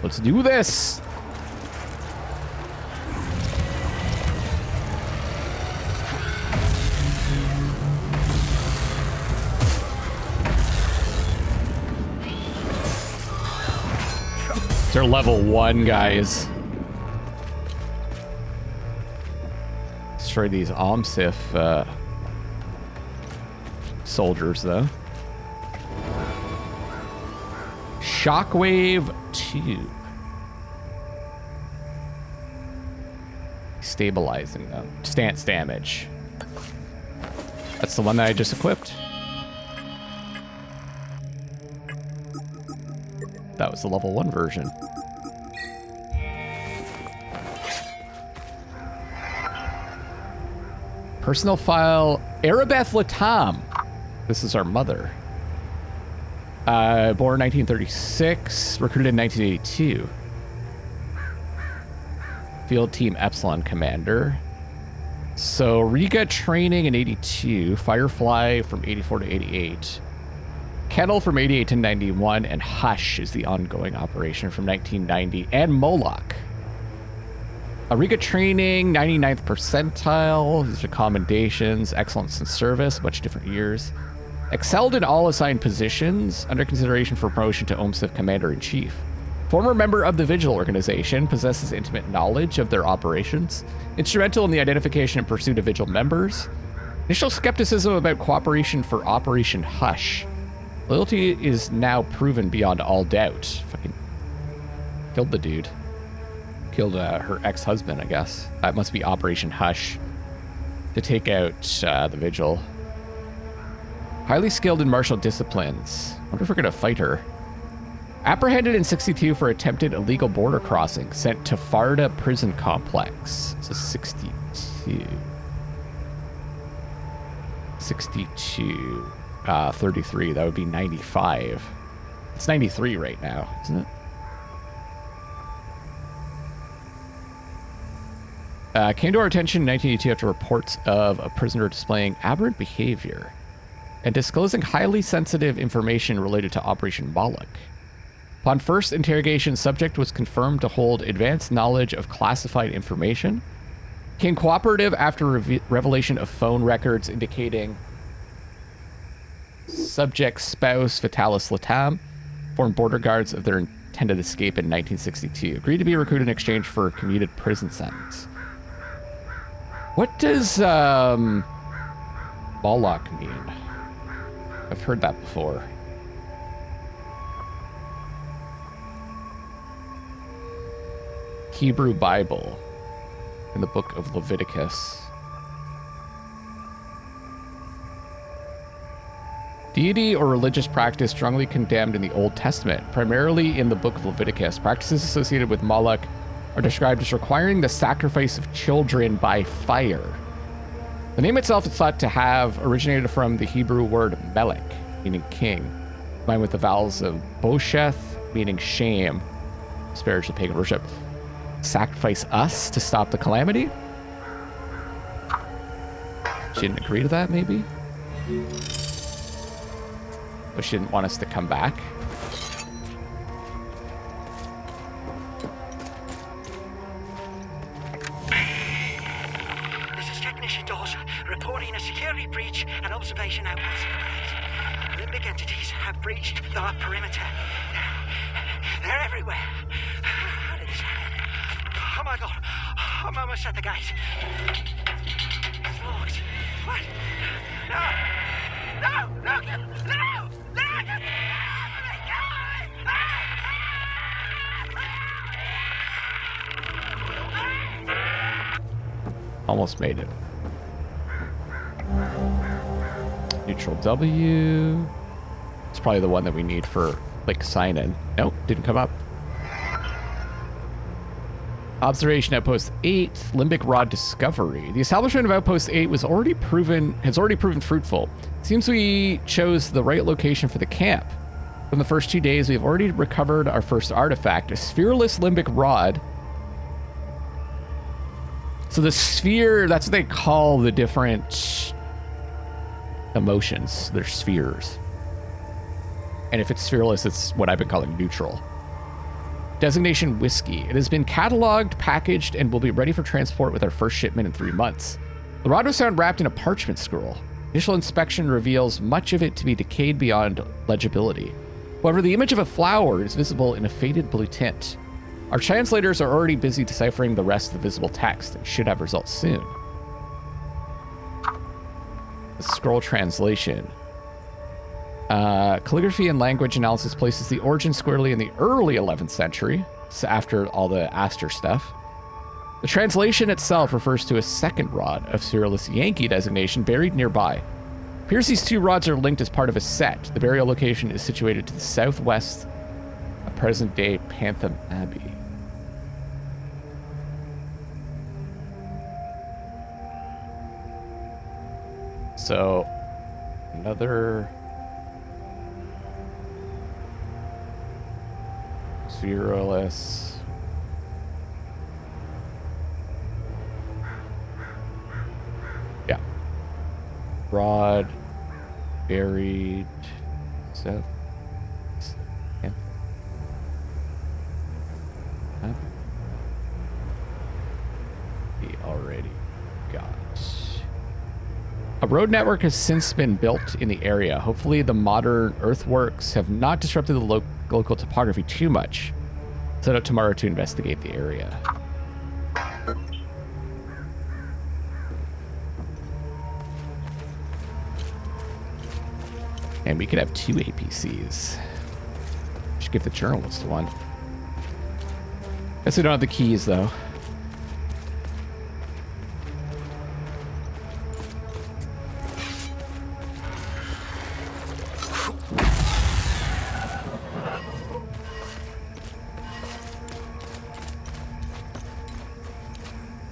Let's do this. They're level 1, guys. Destroy these Omsif soldiers, though. Shockwave 2. Stabilizing them. Stance damage. That's the one that I just equipped. That was the level 1 version. Personal file, Arabeth Latam. This is our mother. Born 1936, recruited in 1982. Field Team Epsilon Commander. So Riga training in 82, Firefly from 84 to 88. Kettle from 88 to 91, and Hush is the ongoing operation from 1990, and Moloch. Riga training, 99th percentile. These are commendations, excellence in service, much different years. Excelled in all assigned positions, under consideration for promotion to OMSIF Commander-in-Chief. Former member of the Vigil organization, possesses intimate knowledge of their operations. Instrumental in the identification and pursuit of Vigil members. Initial skepticism about cooperation for Operation Hush. Loyalty is now proven beyond all doubt. Fucking killed the dude. Killed her ex-husband, I guess. That must be Operation Hush. To take out the Vigil. Highly skilled in martial disciplines. I wonder if we're gonna fight her. Apprehended in 62 for attempted illegal border crossing. Sent to Farda prison complex. So 62. 62. 33, that would be 95. It's 93 right now, isn't it? Came to our attention in 1982 after reports of a prisoner displaying aberrant behavior and disclosing highly sensitive information related to Operation Moloch. Upon first interrogation, subject was confirmed to hold advanced knowledge of classified information. Became cooperative after revelation of phone records indicating subject's spouse, Vitalis Latam, formed border guards of their intended escape in 1962. Agreed to be recruited in exchange for a commuted prison sentence. What does Moloch mean? I've heard that before. Hebrew Bible in the book of Leviticus. Deity or religious practice strongly condemned in the Old Testament, primarily in the book of Leviticus. Practices associated with Moloch are described as requiring the sacrifice of children by fire. The name itself is thought to have originated from the Hebrew word melech, meaning king, combined with the vowels of bosheth, meaning shame, disparage the pagan worship. Sacrifice us to stop the calamity? She didn't agree to that, maybe? But she didn't want us to come back. This is Technician Dawes reporting a security breach and observation outpost. Limbic entities have breached our perimeter. They're everywhere. How did this happen? Oh my god. I'm almost at the gate. It's locked. What? No! No! No! No! Almost made it. Neutral W. It's probably the one that we need for, like, sign in. Nope, didn't come up. Observation Outpost 8, Limbic Rod Discovery. The establishment of Outpost 8 has already proven fruitful. Seems we chose the right location for the camp. From the first 2 days, we have already recovered our first artifact, a sphereless limbic rod. So the sphere, that's what they call the different emotions. They're spheres. And if it's sphereless, it's what I've been calling neutral. Designation Whiskey. It has been cataloged, packaged, and will be ready for transport with our first shipment in 3 months. The rod was found wrapped in a parchment scroll. Initial inspection reveals much of it to be decayed beyond legibility. However, the image of a flower is visible in a faded blue tint. Our translators are already busy deciphering the rest of the visible text and should have results soon. The scroll translation. Calligraphy and language analysis places the origin squarely in the early 11th century, so after all the Astor stuff. The translation itself refers to a second rod of Cyrillus Yankee designation buried nearby. Appears these 2 rods are linked as part of a set. The burial location is situated to the southwest of present-day Pantham Abbey. So, another Cyrillus. Yeah. Rod buried south. We already got. A road network has since been built in the area. Hopefully the modern earthworks have not disrupted the local topography too much. Set up tomorrow to investigate the area. And we could have 2 APCs. Should give the journalist one. Guess we don't have the keys though.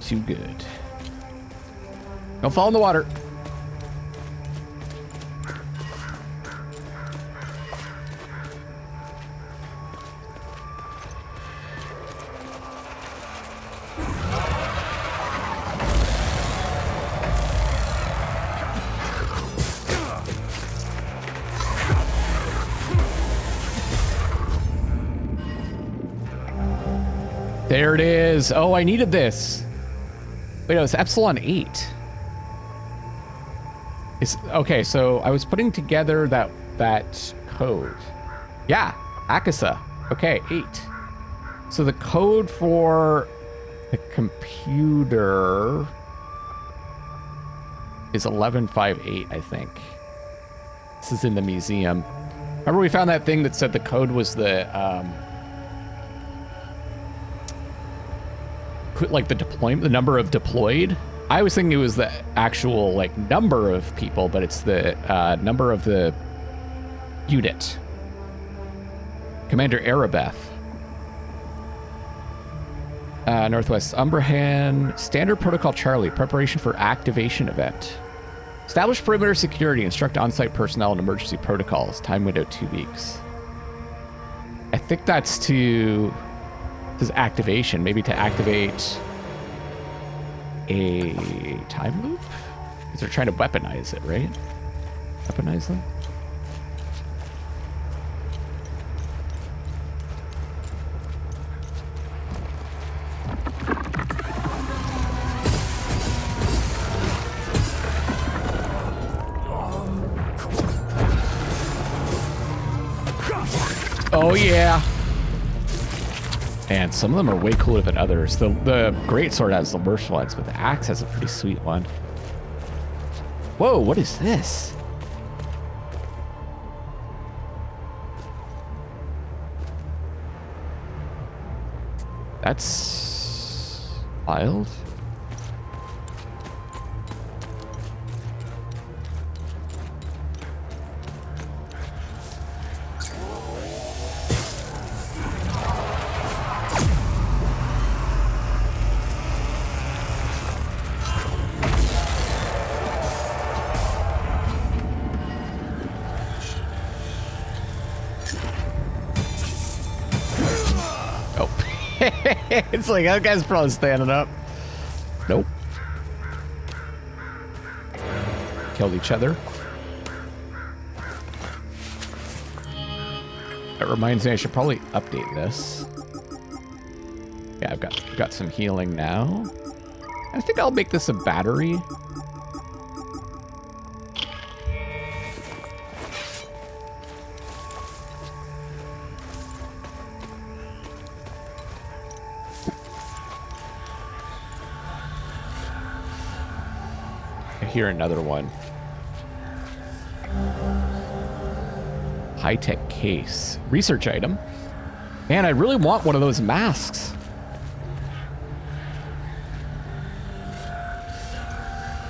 Too good. Don't fall in the water. There it is. Oh, I needed this. Wait, no, it's Epsilon 8. It's okay, so I was putting together that code. Yeah, Akasa. Okay, 8. So the code for the computer is 1158, I think. This is in the museum. Remember we found that thing that said the code was the like the deployment, the number of deployed. I was thinking it was the actual like number of people, but it's the number of the unit. Commander Arabeth. Northwest Umbrahan. Standard Protocol Charlie. Preparation for activation event. Establish perimeter security. Instruct on-site personnel and emergency protocols. Time window 2 weeks. I think that's to... This is activation. Maybe to activate a time loop? Because they're trying to weaponize it, right? Weaponize them? Oh yeah. And some of them are way cooler than others. The greatsword has the worst ones, but the axe has a pretty sweet one. Whoa, what is this? That's wild. It's like, that guy's probably standing up. Nope. Killed each other. That reminds me, I should probably update this. Yeah, I've got some healing now. I think I'll make this a battery. I hear another one. High-tech case. Research item. Man, I really want one of those masks.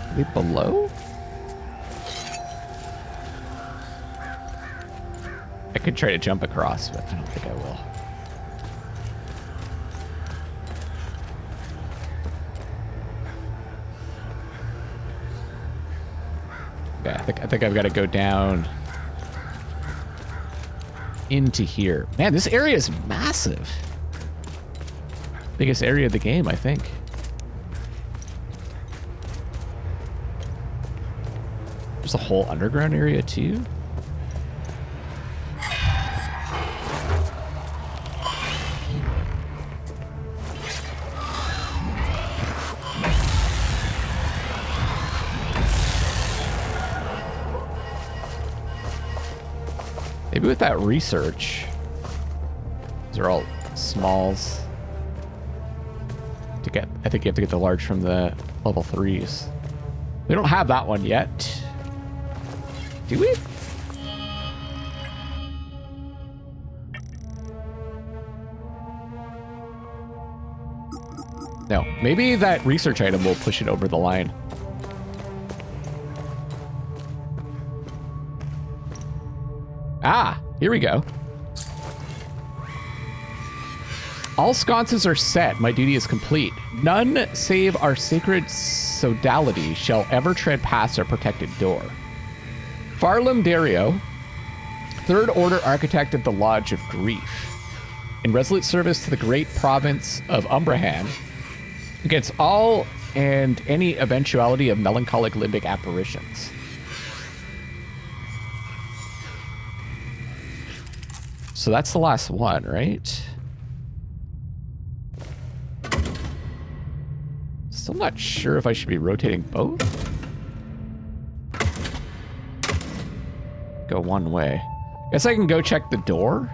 Are they below? I could try to jump across, but I don't think I will. Yeah, I think I've got to go down into here. Man, this area is massive. Biggest area of the game, I think. There's a whole underground area too. Maybe with that research, these are all smalls. To get, I think you have to get the large from the level 3s. We don't have that one yet. Do we? No, maybe that research item will push it over the line. Ah, here we go. All sconces are set. My duty is complete. None save our sacred sodality shall ever tread past our protected door. Farlam Dario, Third Order Architect of the Lodge of Grief, in resolute service to the great province of Umbrahan, against all and any eventuality of melancholic limbic apparitions. So that's the last one, right? Still not sure if I should be rotating both. Go one way. Guess I can go check the door.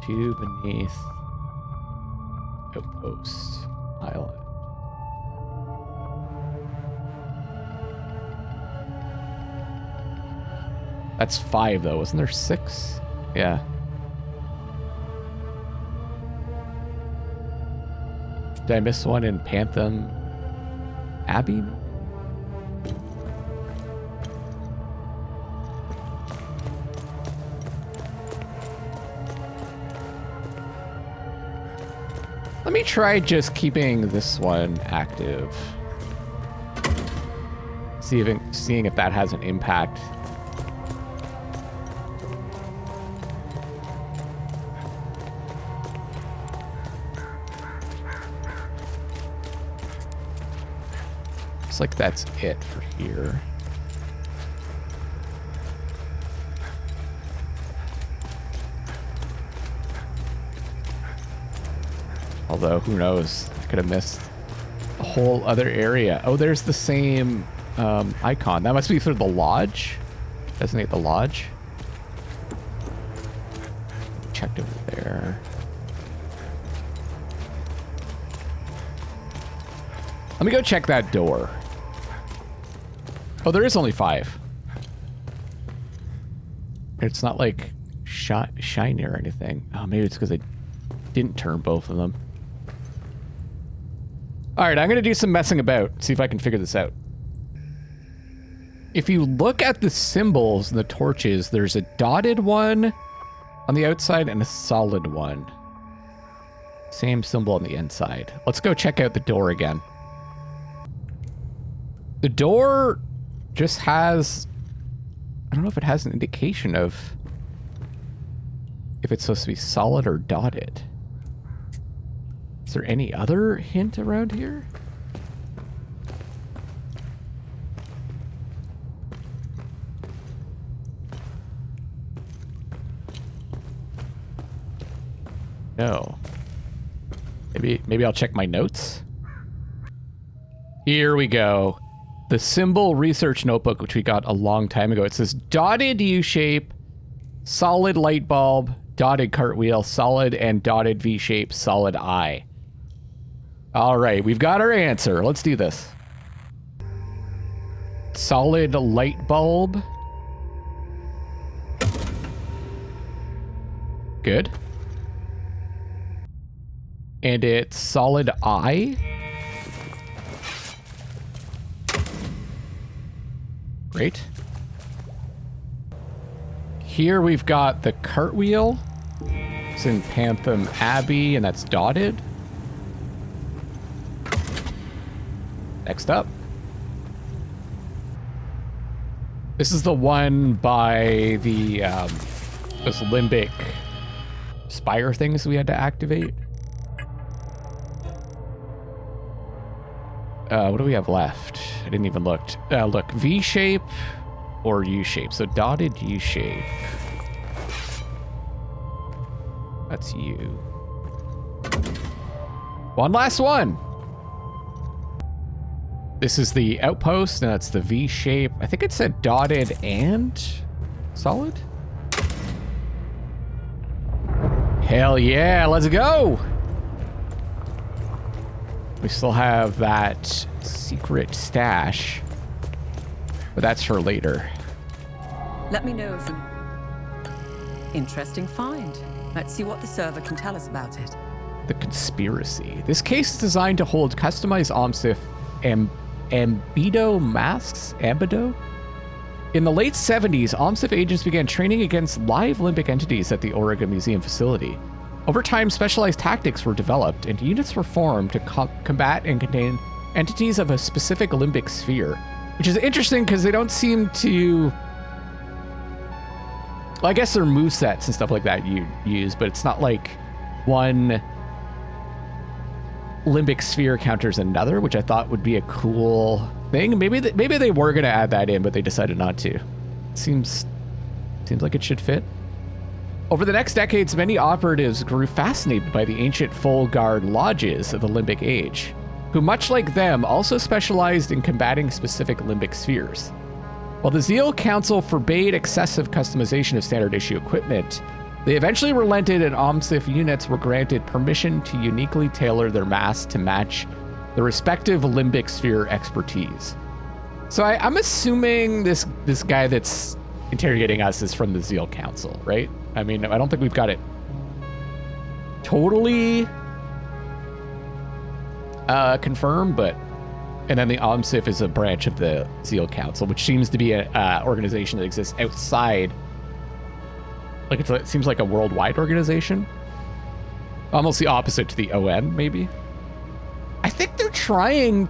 Two beneath outpost island. That's 5 though, wasn't there 6? Yeah. Did I miss one in Pantham Abbey? Let me try just keeping this one active. Seeing if that has an impact. Looks like that's it for here. Although, who knows? I could have missed a whole other area. Oh, there's the same icon. That must be through the lodge. Designate the lodge. Checked over there. Let me go check that door. Oh, there is only 5. It's not like shiny or anything. Oh, maybe it's because I didn't turn both of them. All right, I'm going to do some messing about, see if I can figure this out. If you look at the symbols and the torches, there's a dotted one on the outside and a solid one. Same symbol on the inside. Let's go check out the door again. The door just has, I don't know if it has an indication of if it's supposed to be solid or dotted. Is there any other hint around here? No. Maybe I'll check my notes. Here we go. The symbol research notebook, which we got a long time ago. It says dotted U-shape, solid light bulb, dotted cartwheel, solid and dotted V-shape, solid eye. All right, we've got our answer. Let's do this. Solid light bulb. Good. And it's solid eye. Great. Here we've got the cartwheel. It's in Pantham Abbey, and that's dotted. Next up. This is the one by the those limbic spire things we had to activate. What do we have left? I didn't even look. Look, V-shape or U-shape. So dotted U-shape. That's you. One last one. This is the outpost, and that's the V-shape. I think it said dotted and solid. Hell yeah, let's go. We still have that secret stash, but that's for later. Let me know if interesting find. Let's see what the server can tell us about it. The conspiracy. This case is designed to hold customized OMSIF Ambido masks. Ambido? In the late 70s, OMSIF agents began training against live limbic entities at the Oregon Museum facility. Over time, specialized tactics were developed, and units were formed to combat and contain entities of a specific limbic sphere, which is interesting because they don't seem to... Well, I guess they're movesets and stuff like that you use, but it's not like one limbic sphere counters another, which I thought would be a cool thing. Maybe they were going to add that in, but they decided not to. Seems like it should fit. Over the next decades, many operatives grew fascinated by the ancient full guard lodges of the limbic age, who, much like them, also specialized in combating specific limbic spheres. While the Zeal Council forbade excessive customization of standard issue equipment, they eventually relented, and OMSIF units were granted permission to uniquely tailor their masks to match the respective limbic sphere expertise. So I'm assuming this guy that's interrogating us is from the Zeal Council, right? I mean, I don't think we've got it totally confirmed, but... And then the OMSIF is a branch of the Zeal Council, which seems to be an organization that exists outside. Like it seems like a worldwide organization. Almost the opposite to the OM, maybe. I think they're trying...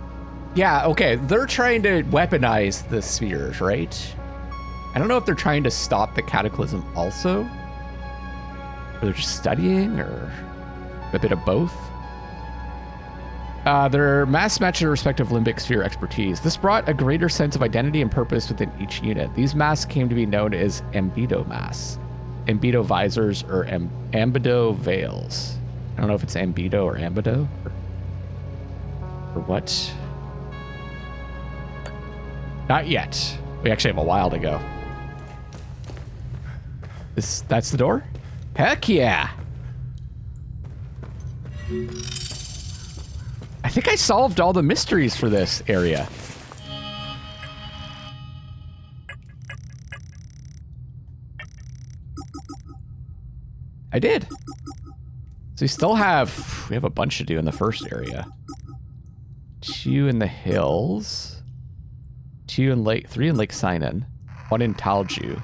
Yeah, okay, they're trying to weaponize the spheres, right? I don't know if they're trying to stop the cataclysm also. Or they're just studying, or a bit of both. Their mass match their respective limbic sphere expertise. This brought a greater sense of identity and purpose within each unit. These masks came to be known as Ambido masks, Ambido visors, or Ambido veils. I don't know if it's Ambido or Ambido, or what. Not yet. We actually have a while to go. That's the door? Heck yeah! I think I solved all the mysteries for this area. I did. So we have a bunch to do in the first area. 2 in the hills. 3 in Lake Sinan. 1 in Talju.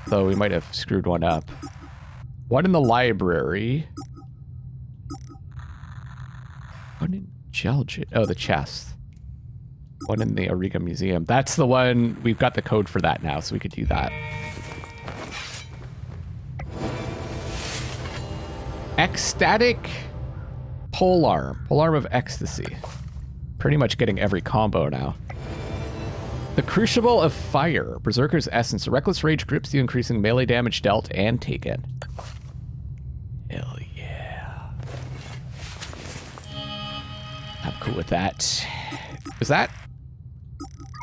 Though we might have screwed one up. 1 in the library. 1 in Jelgit. Oh, the chest. 1 in the Auriga Museum. That's the one. We've got the code for that now, so we could do that. Ecstatic polearm. Polearm of ecstasy. Pretty much getting every combo now. The Crucible of Fire. Berserker's Essence. Reckless Rage grips you, increasing melee damage dealt and taken. Hell yeah. cool with that. Is that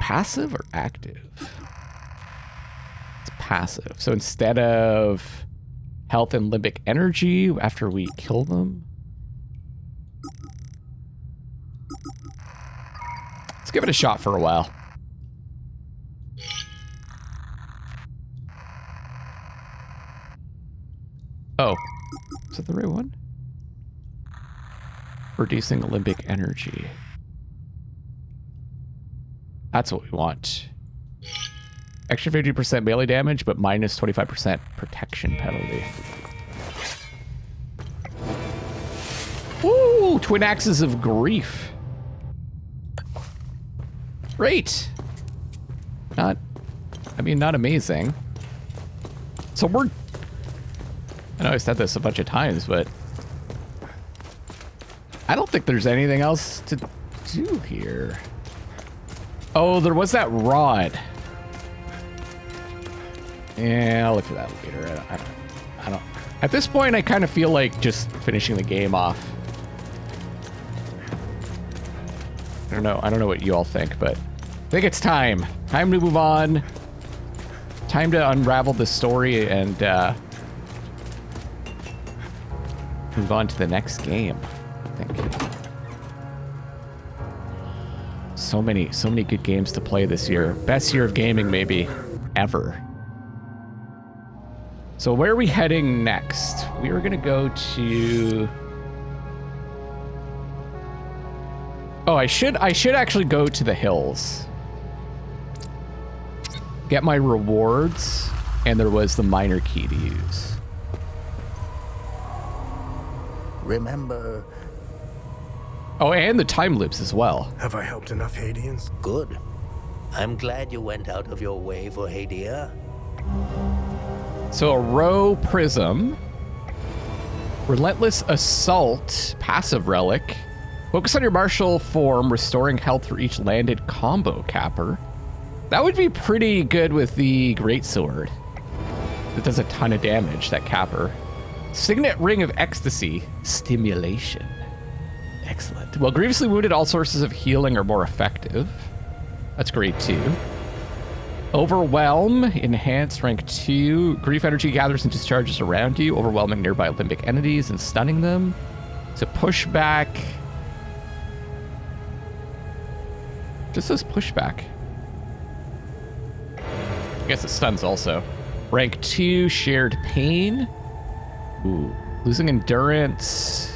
passive or active? It's passive. So instead of health and limbic energy after we kill them, let's give it a shot for a while. Oh, is that the right one? Reducing limbic energy. That's what we want. Extra 50% melee damage, but minus 25% protection penalty. Woo! Twin Axes of Grief. Great. Not amazing. So I know I've said this a bunch of times, but I don't think there's anything else to do here. Oh, there was that rod. Yeah, I'll look for that later. I don't. At this point, I kind of feel like just finishing the game off. I don't know what you all think, but I think it's time. Time to move on. Time to unravel the story and move on to the next game, I think. So many good games to play this year. Best year of gaming, maybe, ever. So where are we heading next? We are gonna go to... Oh, I should actually go to the hills. Get my rewards, and there was the minor key to use. Remember... Oh, and the time loops as well. Have I helped enough Hadians? Good. I'm glad you went out of your way for Hadia. So a row prism, relentless assault, passive relic, focus on your martial form, restoring health for each landed combo capper. That would be pretty good with the greatsword. It does a ton of damage, that capper. Signet ring of ecstasy, stimulation. Excellent. Well, grievously wounded, all sources of healing are more effective. That's great too. Overwhelm, enhanced, rank 2. Grief energy gathers and discharges around you, overwhelming nearby limbic entities and stunning them. So pushback. Just says pushback. I guess it stuns also. Rank 2, shared pain. Ooh, losing endurance.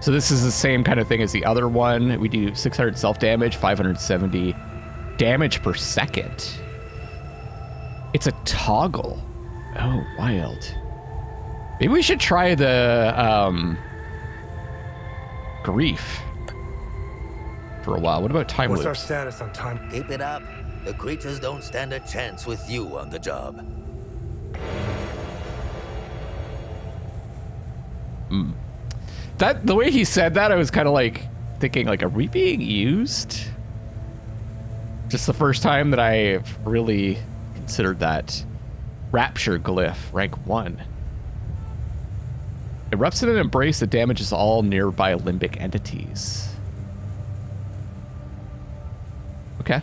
So this is the same kind of thing as the other one. We do 600 self-damage, 570 damage per second. It's a toggle. Oh, wild. Maybe we should try the grief for a while. What about time What's loops? our status on time? Keep it up. The creatures don't stand a chance with you on the job. The way he said that, I was kind of like thinking, like, are we being used? Just the first time that I've really considered that. Rapture glyph, rank 1. Erupts in an embrace that damages all nearby limbic entities. Okay.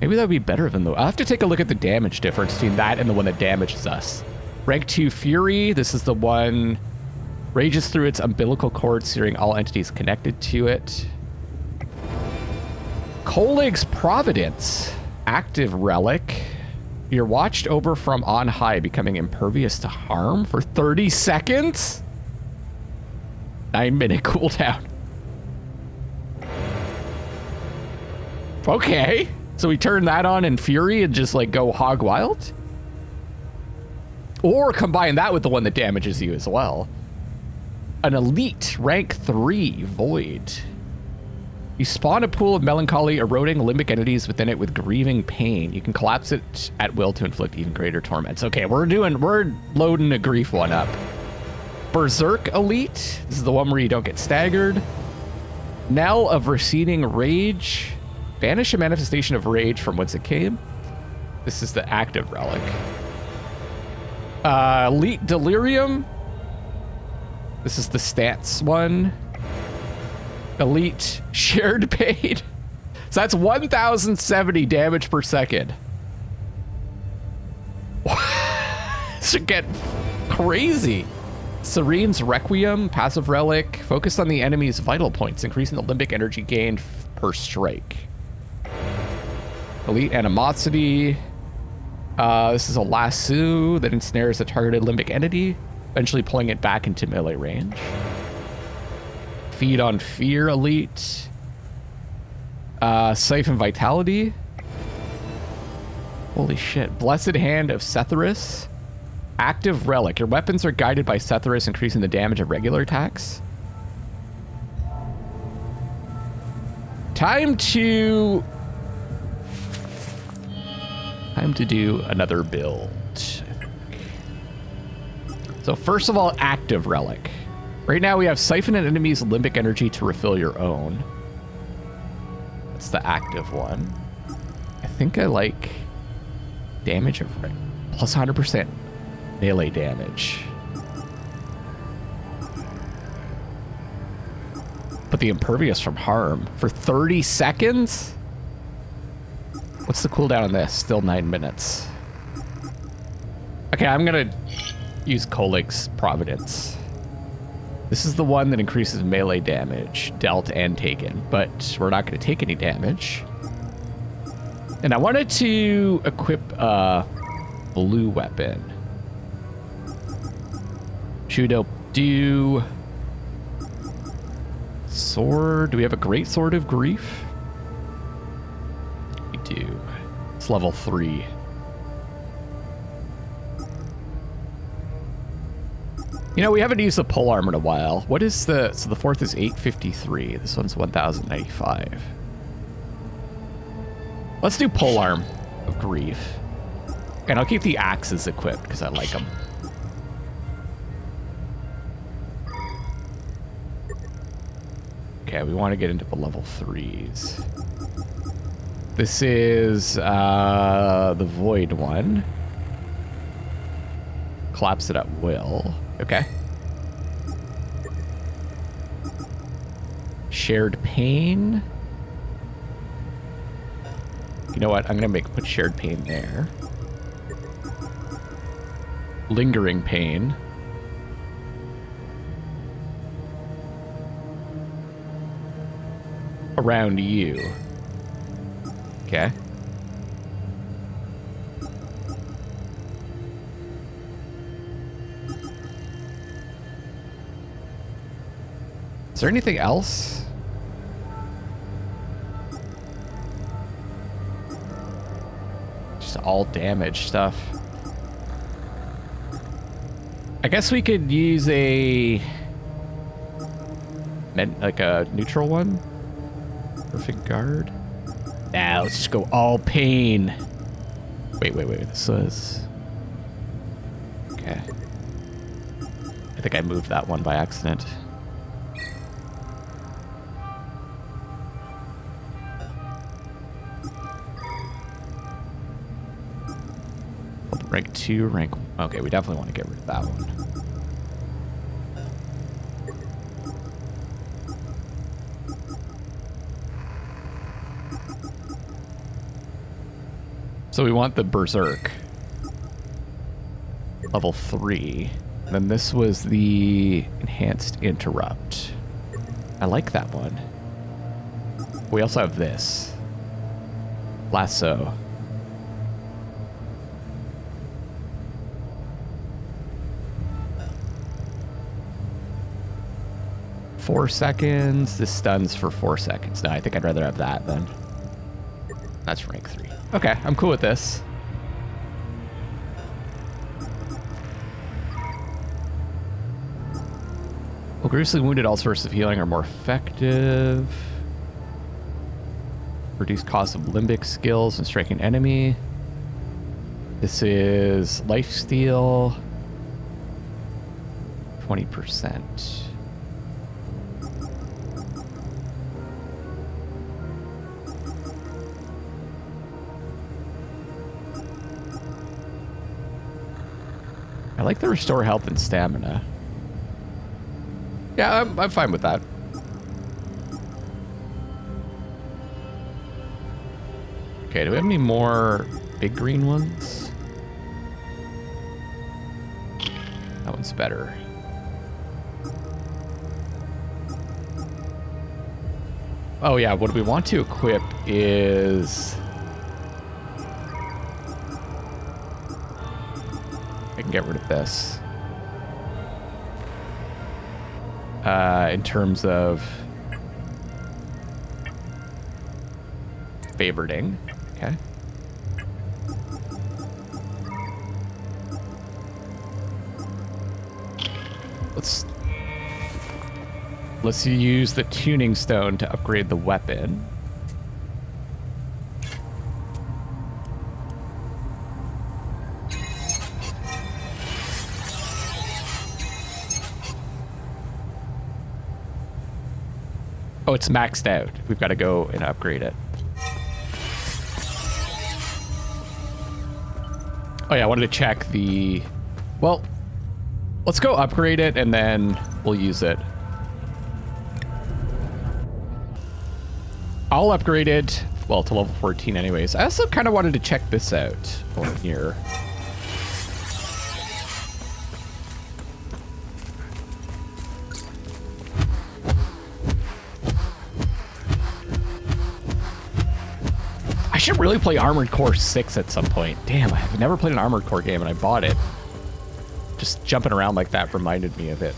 Maybe that would be better than the... I'll have to take a look at the damage difference between that and the one that damages us. Rank 2 Fury. This is the one... Rages through its umbilical cord, searing all entities connected to it. Kolig's Providence. Active relic. You're watched over from on high, becoming impervious to harm for 30 seconds? 9-minute cooldown. Okay. So we turn that on in Fury and just, like, go hog wild? Or combine that with the one that damages you as well. An elite, rank 3, Void. You spawn a pool of melancholy, eroding limbic entities within it with grieving pain. You can collapse it at will to inflict even greater torments. Okay, we're loading a grief one up. Berserk Elite. This is the one where you don't get staggered. Knell of Receding Rage. Banish a manifestation of rage from whence it came. This is the active relic. Elite Delirium. This is the stats one. Elite shared pain. So that's 1,070 damage per second. This should get crazy. Serene's Requiem, passive relic, focused on the enemy's vital points, increasing the limbic energy gained per strike. Elite Animosity. This is a lasso that ensnares a targeted limbic entity, eventually pulling it back into melee range. Feed on Fear Elite. Siphon Vitality. Holy shit. Blessed Hand of Setherus. Active Relic. Your weapons are guided by Setherus, increasing the damage of regular attacks. Time to do another build. So first of all, Active Relic. Right now we have Siphon an enemy's limbic energy to refill your own. That's the active one. I think I like damage of plus 100% melee damage. But the impervious from harm for 30 seconds? What's the cooldown on this? Still 9 minutes. Okay, I'm gonna use Kolik's Providence. This is the one that increases melee damage, dealt and taken, but we're not gonna take any damage. And I wanted to equip a blue weapon. Should we do sword? Do we have a great sword of grief? We do. It's level 3. You know, we haven't used the pole armor in a while. What is the... So the fourth is 853. This one's 1095. Let's do pole arm of grief. And I'll keep the axes equipped because I like them. Okay, we want to get into the level 3s. This is the void one. Collapse it at will. Okay. Shared pain. You know what? I'm gonna put shared pain there. Lingering pain. Around you. Okay. Is there anything else? Just all damage stuff. I guess we could use like a neutral one. Perfect guard. Nah, let's just go all pain. Wait. This was... Okay. I think I moved that one by accident. Rank 2, rank... Okay, we definitely want to get rid of that one. So we want the Berserk. Level 3. And then this was the Enhanced Interrupt. I like that one. We also have this. Lasso. Four seconds. This stuns for 4 seconds. No, I think I'd rather have that then. That's rank 3. Okay, I'm cool with this. Well, grievously wounded, all sources of healing are more effective. Reduce cost of limbic skills and striking enemy. This is lifesteal. 20%. I like the restore health and stamina. Yeah, I'm fine with that. Okay, do we have any more big green ones? That one's better. Oh yeah, what we want to equip is... I can get rid of this. In terms of favoriting. Okay. Let's use the tuning stone to upgrade the weapon. Oh, it's maxed out. We've got to go and upgrade it. Oh yeah, I wanted to check the... Well, let's go upgrade it and then we'll use it. I'll upgrade it, well, to level 14 anyways. I also kind of wanted to check this out over here. I should really play Armored Core 6 at some point. Damn, I've never played an Armored Core game and I bought it. Just jumping around like that reminded me of it.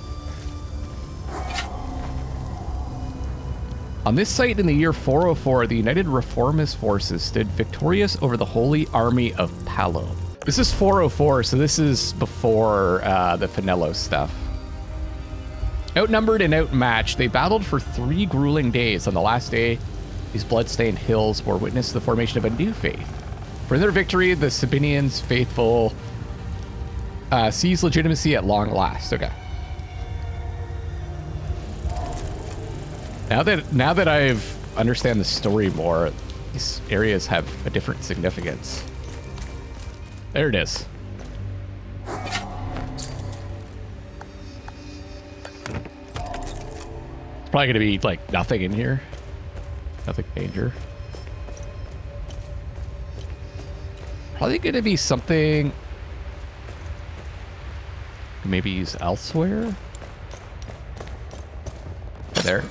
On this site in the year 404, the United Reformist Forces stood victorious over the Holy Army of Palo. This is 404, so this is before the Finello stuff. Outnumbered and outmatched, they battled for 3 grueling days. On the last day, these blood-stained hills bore witness to the formation of a new faith. For their victory, the Sabinians faithful seized legitimacy at long last. Okay. Now that I've understand the story more, these areas have a different significance. There it is. It's probably gonna be like nothing in here. Nothing danger. Probably gonna be something maybe use elsewhere. There.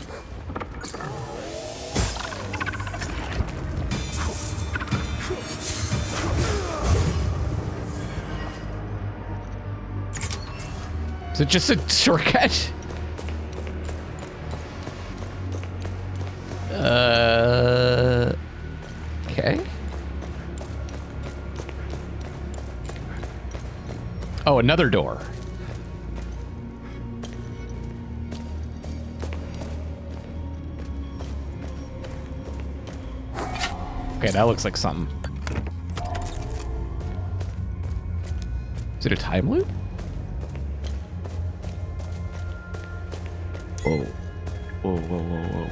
Is it just a shortcut? Okay. Oh, another door. Okay, that looks like something. Is it a time loop? Whoa. Whoa, whoa, whoa, whoa.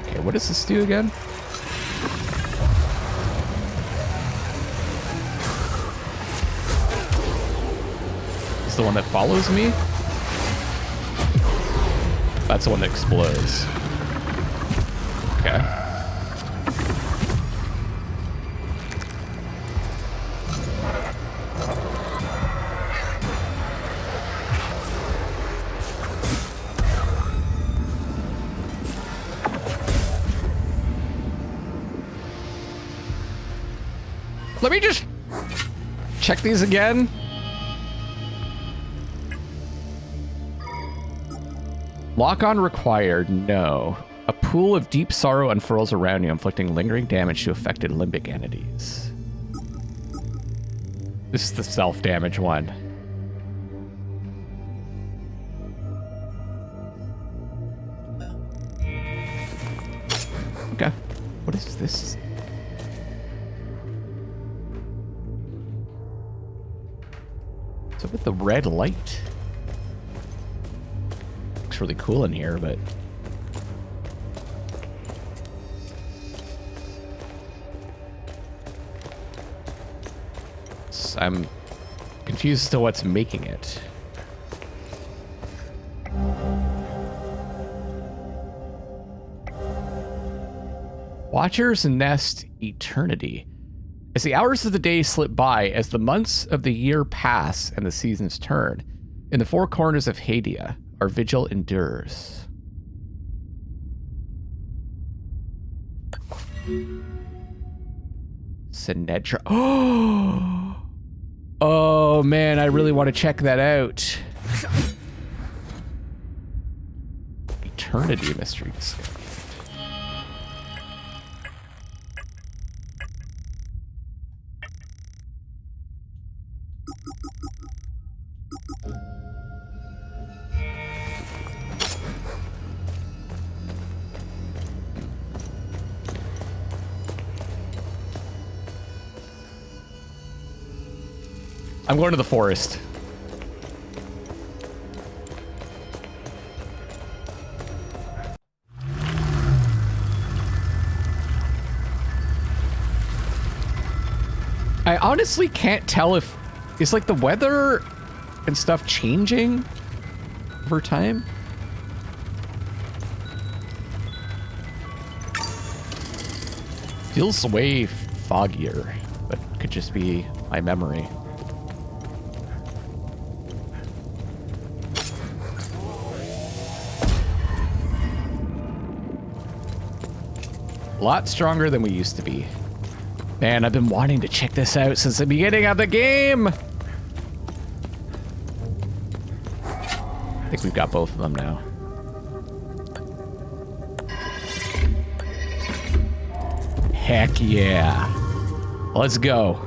Okay, what does this do again? It's the one that follows me? That's the one that explodes. Okay. Let me just check these again. Lock on required, no. A pool of deep sorrow unfurls around you, inflicting lingering damage to affected limbic entities. This is the self-damage one. Okay. What is this? What's up with the red light? Looks really cool in here, but... I'm confused as to what's making it. Watchers nest eternity. As the hours of the day slip by, as the months of the year pass and the seasons turn, in the four corners of Hadia, our vigil endures. Sinedra. Oh man, I really want to check that out. Eternity mysteries. I'm going to the forest. I honestly can't tell if is like the weather and stuff changing over time. Feels way foggier, but could just be my memory. A lot stronger than we used to be. Man, I've been wanting to check this out since the beginning of the game. I think we've got both of them now. Heck yeah. Let's go.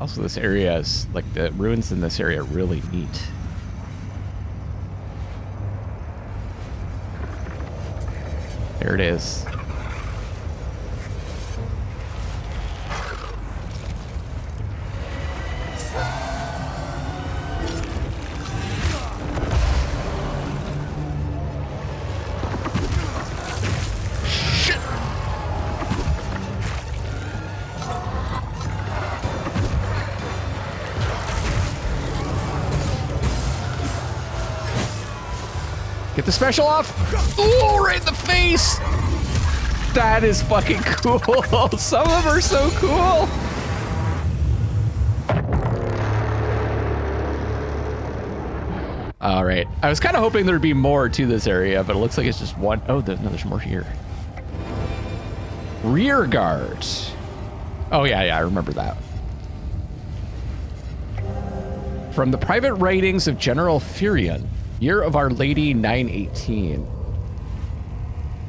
Also, this area is, like, the ruins in this area are really neat. There it is. Get the special off. Ooh, right in the face. That is fucking cool. Some of them are so cool. All right. I was kind of hoping there'd be more to this area, but it looks like it's just one. Oh, no, there's more here. Rear guard. Oh, yeah, I remember that. From the private writings of General Furion, Year of Our Lady 918.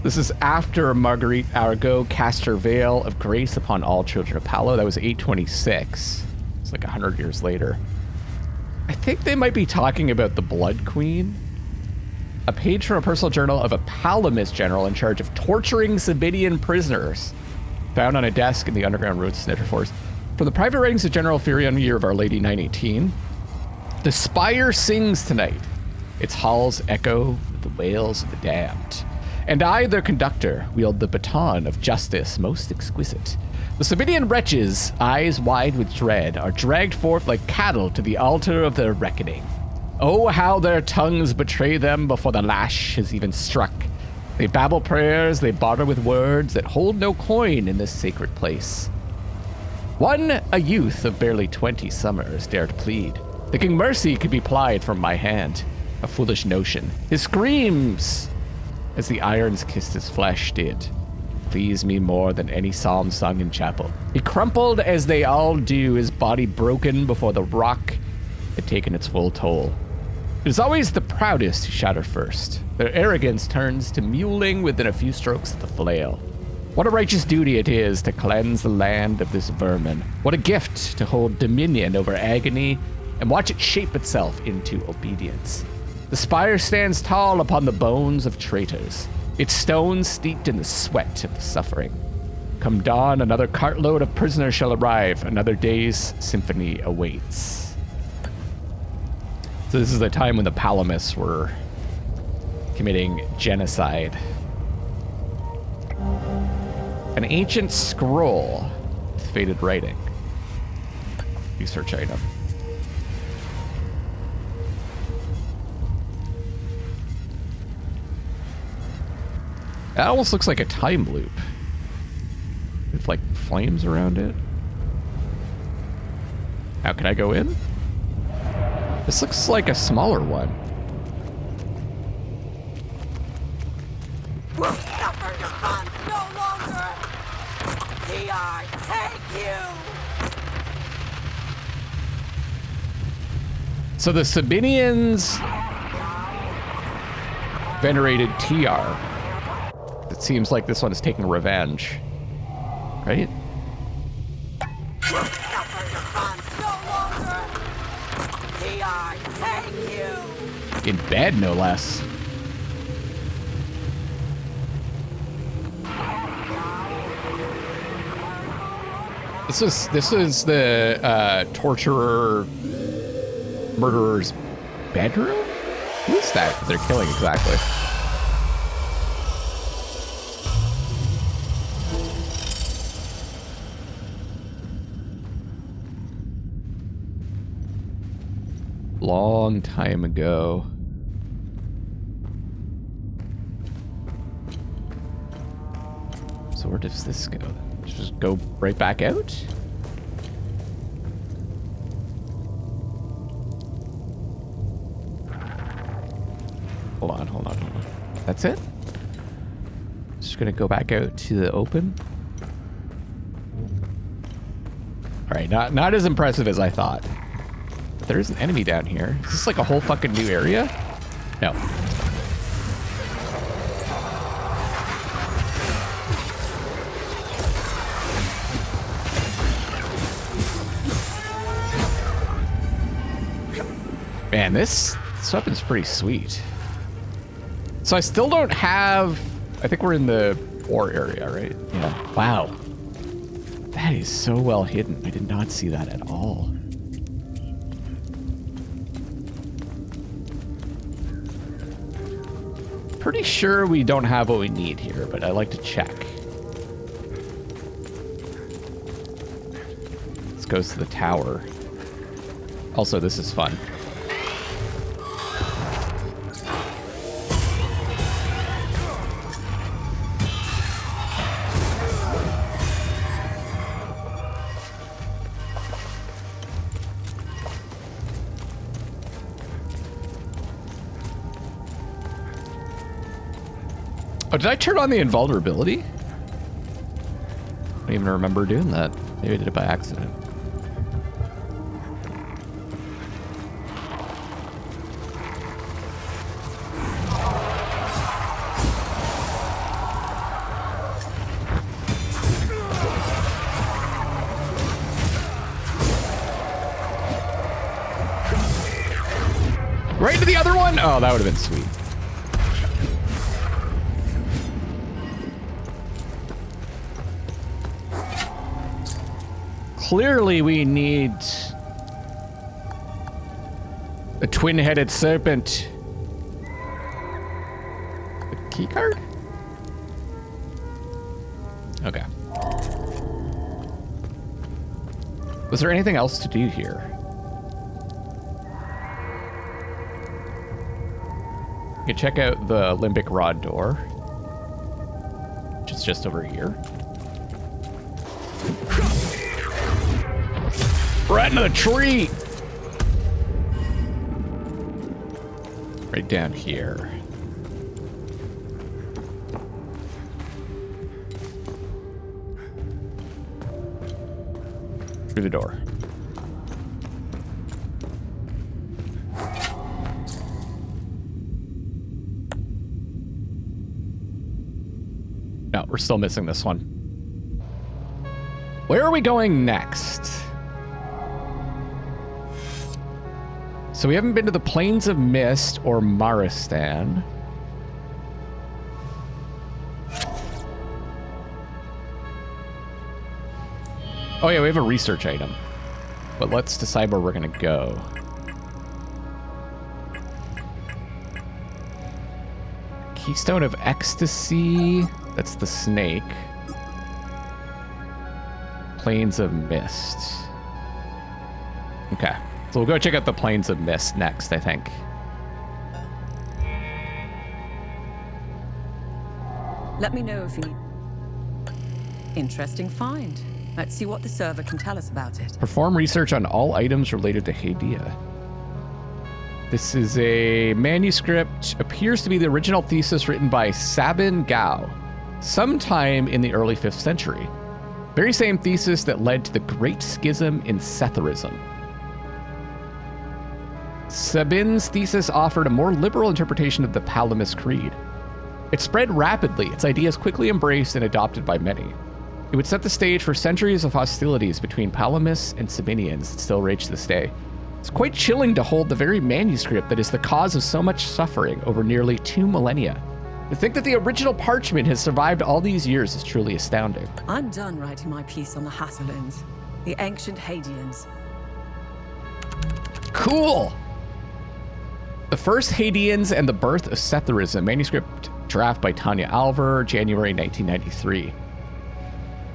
This is after Marguerite Arago cast her veil of grace upon all children of Paolo. That was 826. It's like 100 years later. I think they might be talking about the Blood Queen. A page from a personal journal of a Palamist general in charge of torturing Sabidian prisoners, found on a desk in the underground ruins of Snitcher Forest. From the private writings of General Furion, Year of Our Lady 918. The spire sings tonight. Its halls echo with the wails of the damned. And I, their conductor, wield the baton of justice most exquisite. The Sabidian wretches, eyes wide with dread, are dragged forth like cattle to the altar of their reckoning. Oh, how their tongues betray them before the lash has even struck. They babble prayers, they barter with words that hold no coin in this sacred place. One, a youth of barely 20 summers, dared plead, thinking mercy could be plied from my hand. A foolish notion. His screams, as the irons kissed his flesh, did please me more than any psalm sung in chapel. He crumpled as they all do, his body broken before the rock had taken its full toll. It is always the proudest who shatter first. Their arrogance turns to mewling within a few strokes of the flail. What a righteous duty it is to cleanse the land of this vermin. What a gift to hold dominion over agony and watch it shape itself into obedience. The spire stands tall upon the bones of traitors, its stones steeped in the sweat of the suffering. Come dawn, another cartload of prisoners shall arrive. Another day's symphony awaits. So this is the time when the Palamists were committing genocide. An ancient scroll with faded writing. Research item. That almost looks like a time loop. With like flames around it. How can I go in? This looks like a smaller one. We'll suffer your fun no longer. TR, take you. So the Sabinians venerated TR. It seems like this one is taking revenge. Right? We'll suffer your fun no longer. TR, take you. In bed, no less. This is the torturer murderer's bedroom? Who is that they're killing exactly? Long time ago. So where does this go? Just go right back out? Hold on. That's it? Just gonna go back out to the open. All right, not as impressive as I thought. But there is an enemy down here. Is this like a whole fucking new area? No. Man, this weapon's pretty sweet. So I still don't have... I think we're in the ore area, right? Yeah. Wow. That is so well hidden. I did not see that at all. Pretty sure we don't have what we need here, but I like to check. This goes to the tower. Also, this is fun. Oh, did I turn on the invulnerability? I don't even remember doing that. Maybe I did it by accident. Right into the other one? Oh, that would have been sweet. Clearly, we need a twin-headed serpent. A key card? Okay. Was there anything else to do here? You can check out the limbic rod door, which is just over here. Right into the tree! Right down here. Through the door. No, we're still missing this one. Where are we going next? So we haven't been to the Plains of Mist or Maristan. Oh yeah, we have a research item. But let's decide where we're gonna go. Keystone of Ecstasy. That's the snake. Plains of Mist. Okay. So we'll go check out the Plains of Mist next, I think. Let me know if you need... Interesting find. Let's see what the server can tell us about it. Perform research on all items related to Hadia. This is a manuscript, appears to be the original thesis written by Sabin Gao, sometime in the early 5th century. Very same thesis that led to the Great Schism in Setharism. Sabin's thesis offered a more liberal interpretation of the Palamist Creed. It spread rapidly, its ideas quickly embraced and adopted by many. It would set the stage for centuries of hostilities between Palamists and Sabinians that still rage to this day. It's quite chilling to hold the very manuscript that is the cause of so much suffering over nearly 2 millennia. To think that the original parchment has survived all these years is truly astounding. I'm done writing my piece on the Hasselins, the ancient Hadians. Cool! The First Hadians and the Birth of Setharism, manuscript draft by Tanya Alver, January 1993.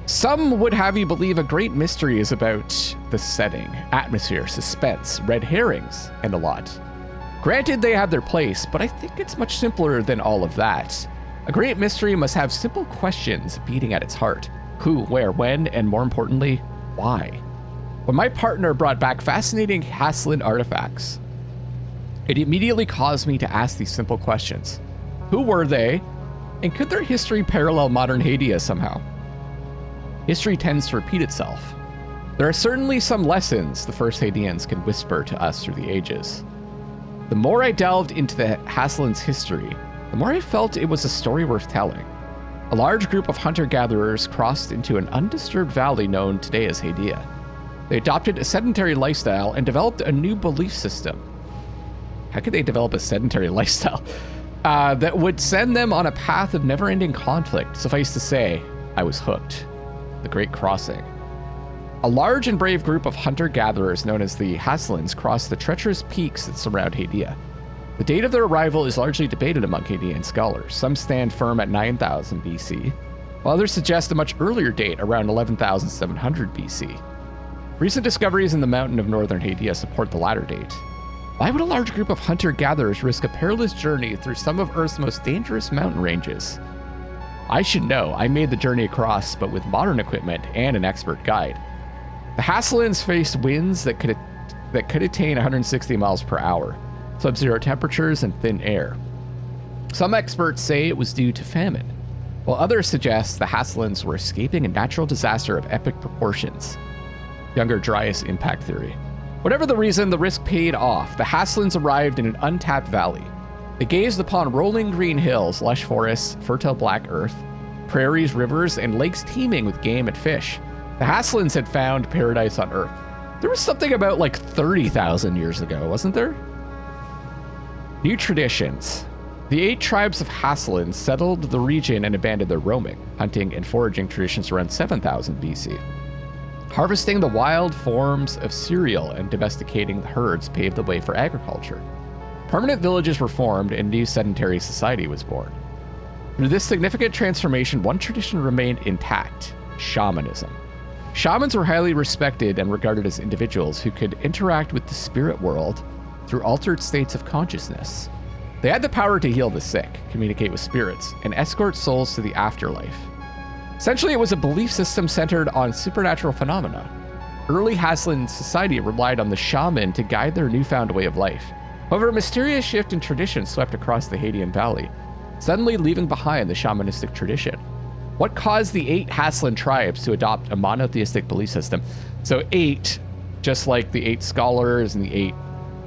Some would have you believe a great mystery is about the setting, atmosphere, suspense, red herrings, and a lot. Granted, they have their place, but I think it's much simpler than all of that. A great mystery must have simple questions beating at its heart. Who, where, when, and more importantly, why? When my partner brought back fascinating Hasselin artifacts, it immediately caused me to ask these simple questions. Who were they? And could their history parallel modern Hadia somehow? History tends to repeat itself. There are certainly some lessons the first Hadians can whisper to us through the ages. The more I delved into the Hasselins' history, the more I felt it was a story worth telling. A large group of hunter-gatherers crossed into an undisturbed valley known today as Hadia. They adopted a sedentary lifestyle and developed a new belief system. How could they develop a sedentary lifestyle? That would send them on a path of never-ending conflict. Suffice to say, I was hooked. The Great Crossing. A large and brave group of hunter-gatherers known as the Hasselins crossed the treacherous peaks that surround Hadia. The date of their arrival is largely debated among Hadian scholars. Some stand firm at 9000 BC, while others suggest a much earlier date, around 11,700 BC. Recent discoveries in the mountain of northern Hadia support the latter date. Why would a large group of hunter-gatherers risk a perilous journey through some of Earth's most dangerous mountain ranges? I should know, I made the journey across, but with modern equipment and an expert guide. The Hasselins faced winds that could attain 160 miles per hour, sub-zero temperatures, and thin air. Some experts say it was due to famine, while others suggest the Hasselins were escaping a natural disaster of epic proportions. Younger Dryas impact theory. Whatever the reason, the risk paid off. The Hasselins arrived in an untapped valley. They gazed upon rolling green hills, lush forests, fertile black earth, prairies, rivers, and lakes teeming with game and fish. The Hasselins had found paradise on Earth. There was something about like 30,000 years ago, wasn't there? New traditions. The 8 tribes of Hasselins settled the region and abandoned their roaming, hunting, and foraging traditions around 7000 BC. Harvesting the wild forms of cereal and domesticating the herds paved the way for agriculture. Permanent villages were formed and a new sedentary society was born. Through this significant transformation, one tradition remained intact: shamanism. Shamans were highly respected and regarded as individuals who could interact with the spirit world through altered states of consciousness. They had the power to heal the sick, communicate with spirits, and escort souls to the afterlife. Essentially, it was a belief system centered on supernatural phenomena. Early Hasselin society relied on the shaman to guide their newfound way of life. However, a mysterious shift in tradition swept across the Hadian Valley, suddenly leaving behind the shamanistic tradition. What caused the 8 Hasselin tribes to adopt a monotheistic belief system? So 8, just like the 8 scholars and the 8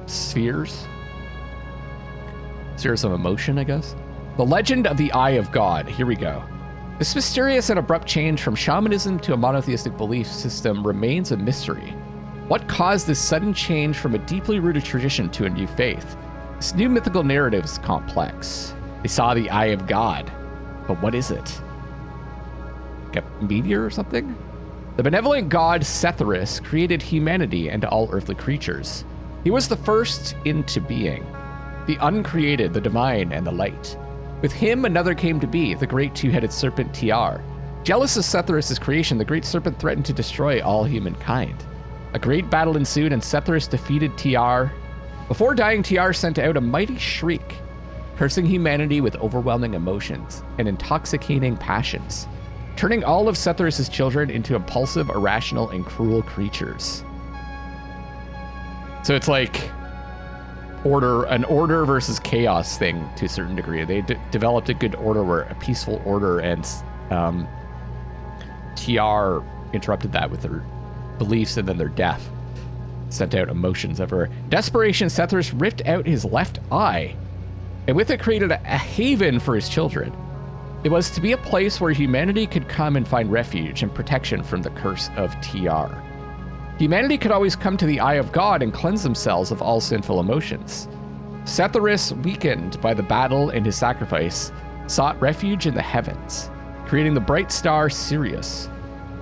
spheres. Spheres of emotion, I guess. The legend of the Eye of God. Here we go. This mysterious and abrupt change from shamanism to a monotheistic belief system remains a mystery. What caused this sudden change from a deeply rooted tradition to a new faith? This new mythical narrative is complex. They saw the Eye of God, but what is it? Like a meteor or something? The benevolent god Setharis created humanity and all earthly creatures. He was the first into being, the uncreated, the divine, and the light. With him, another came to be, the great two-headed serpent Tiar. Jealous of Setharis' creation, the great serpent threatened to destroy all humankind. A great battle ensued and Setharis defeated Tiar. Before dying, Tiar sent out a mighty shriek, cursing humanity with overwhelming emotions and intoxicating passions, turning all of Setharus' children into impulsive, irrational, and cruel creatures. So it's like an order versus chaos thing to a certain degree. They developed a good order where a peaceful order, and TR interrupted that with their beliefs, and then their death sent out emotions everywhere. Desperation, Setharus ripped out his left eye, and with it created a haven for his children. It was to be a place where humanity could come and find refuge and protection from the curse of TR. Humanity could always come to the eye of God and cleanse themselves of all sinful emotions. Setharus, weakened by the battle and his sacrifice, sought refuge in the heavens, creating the bright star Sirius.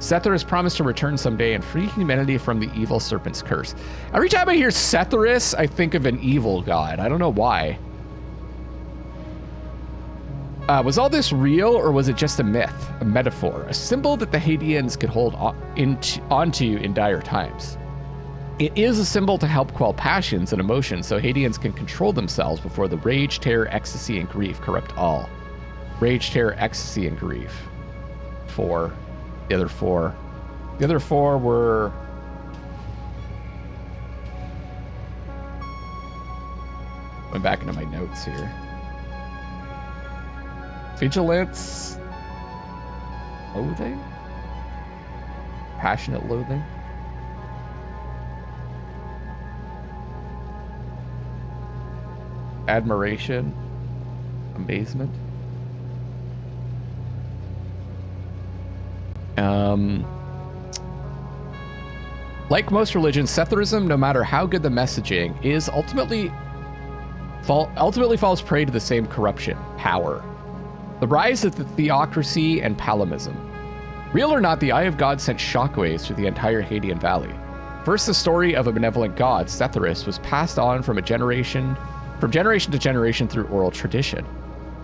Setharus promised to return someday and free humanity from the evil serpent's curse. Every time I hear Setharus, I think of an evil god. I don't know why. Was all this real, or was it just a myth, a metaphor, a symbol that the Hadeans could hold onto in dire times? It is a symbol to help quell passions and emotions so Hadeans can control themselves before the rage, terror, ecstasy, and grief corrupt all. Rage, terror, ecstasy, and grief. 4. The other 4. The other 4 were... Going back into my notes here. Vigilance, loathing, passionate loathing, admiration, amazement. Like most religions, Setharism, no matter how good the messaging, is ultimately falls prey to the same corruption, power. The rise of the theocracy and palimism. Real or not, the Eye of God sent shockwaves through the entire Hadean Valley. First, the story of a benevolent god, Setharus, was passed on from generation to generation through oral tradition,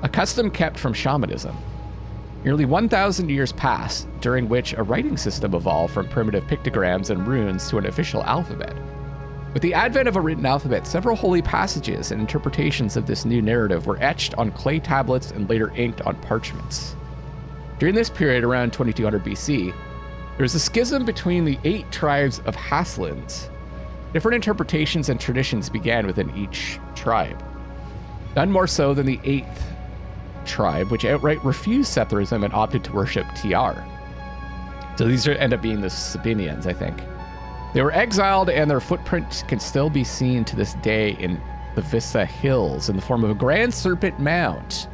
a custom kept from shamanism. Nearly 1,000 years passed, during which a writing system evolved from primitive pictograms and runes to an official alphabet. With the advent of a written alphabet, several holy passages and interpretations of this new narrative were etched on clay tablets and later inked on parchments. During this period, around 2200 BC, there was a schism between the 8 tribes of Haslins. Different interpretations and traditions began within each tribe. None more so than the 8th tribe, which outright refused Setharism and opted to worship TR. So these end up being the Sabinians, I think. They were exiled, and their footprint can still be seen to this day in the Vissa Hills in the form of a grand serpent mound.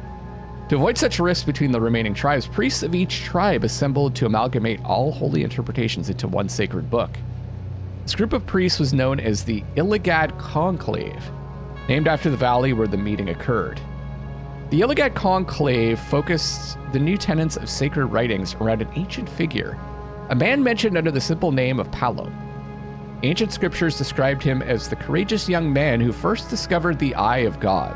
To avoid such rifts between the remaining tribes, priests of each tribe assembled to amalgamate all holy interpretations into one sacred book. This group of priests was known as the Illigad Conclave, named after the valley where the meeting occurred. The Illigad Conclave focused the new tenets of sacred writings around an ancient figure, a man mentioned under the simple name of Palom. Ancient scriptures described him as the courageous young man who first discovered the Eye of God.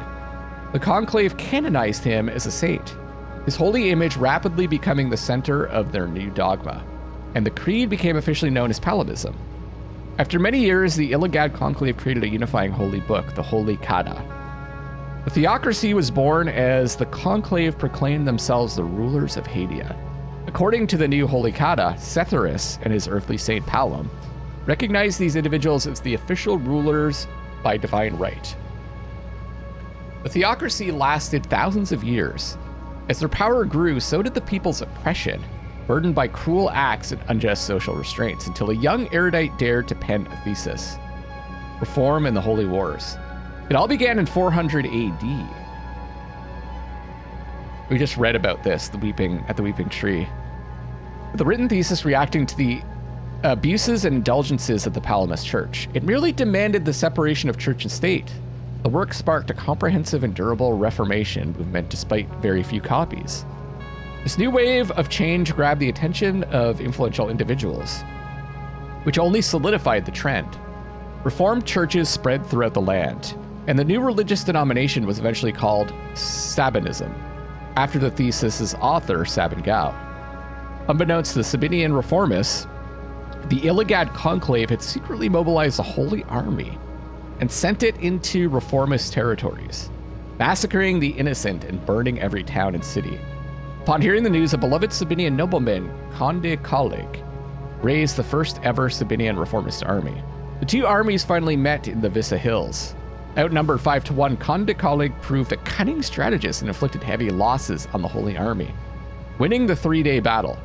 The conclave canonized him as a saint, his holy image rapidly becoming the center of their new dogma, and the creed became officially known as Palomism. After many years, the Illigad conclave created a unifying holy book, the Holy Kada. The theocracy was born as the conclave proclaimed themselves the rulers of Hadia. According to the new Holy Kada, Setharus and his earthly saint Palom recognized these individuals as the official rulers by divine right. The theocracy lasted thousands of years. As their power grew, so did the people's oppression, burdened by cruel acts and unjust social restraints, until a young erudite dared to pen a thesis: Reform and the Holy Wars. It all began in 400 AD. We just read about this, at the Weeping Tree. The written thesis reacting to the abuses and indulgences of the Palomist Church. It merely demanded the separation of church and state. The work sparked a comprehensive and durable Reformation movement despite very few copies. This new wave of change grabbed the attention of influential individuals, which only solidified the trend. Reformed churches spread throughout the land, and the new religious denomination was eventually called Sabinism, after the thesis's author, Sabin Gao. Unbeknownst to the Sabinian reformists, the Illigad conclave had secretly mobilized a holy army and sent it into reformist territories. massacring the innocent and burning every town and city. Upon hearing the news, a beloved Sabinian nobleman, Conde Collig, raised the first ever Sabinian reformist army. The two armies finally met in the Vissa Hills. Outnumbered 5-1, Conde Collig proved a cunning strategist and inflicted heavy losses on the Holy Army, winning the 3-day battle.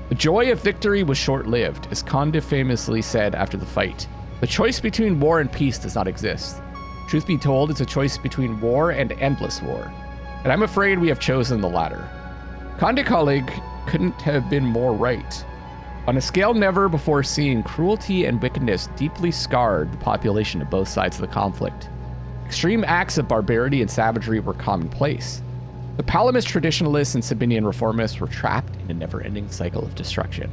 The joy of victory was short-lived, as Conde famously said after the fight. The choice between war and peace does not exist. Truth be told, it's a choice between war and endless war. And I'm afraid we have chosen the latter. Conde Collig couldn't have been more right. On a scale never before seen, cruelty and wickedness deeply scarred the population of both sides of the conflict. Extreme acts of barbarity and savagery were commonplace. The Palamist traditionalists and Sabinian reformists were trapped in a never-ending cycle of destruction.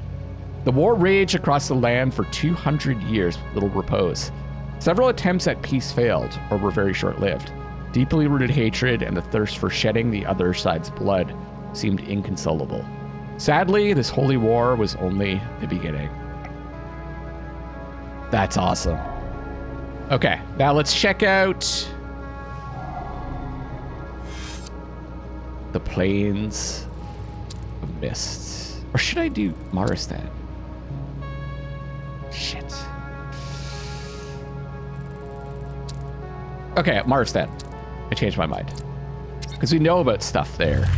The war raged across the land for 200 years with little repose. Several attempts at peace failed, or were very short-lived. Deeply rooted hatred and the thirst for shedding the other side's blood seemed inconsolable. Sadly, this holy war was only the beginning. That's awesome. Okay, now let's check out the Plains of Mist. Or should I do Maristan? Shit. Okay, Maristan. I changed my mind. Because we know about stuff there.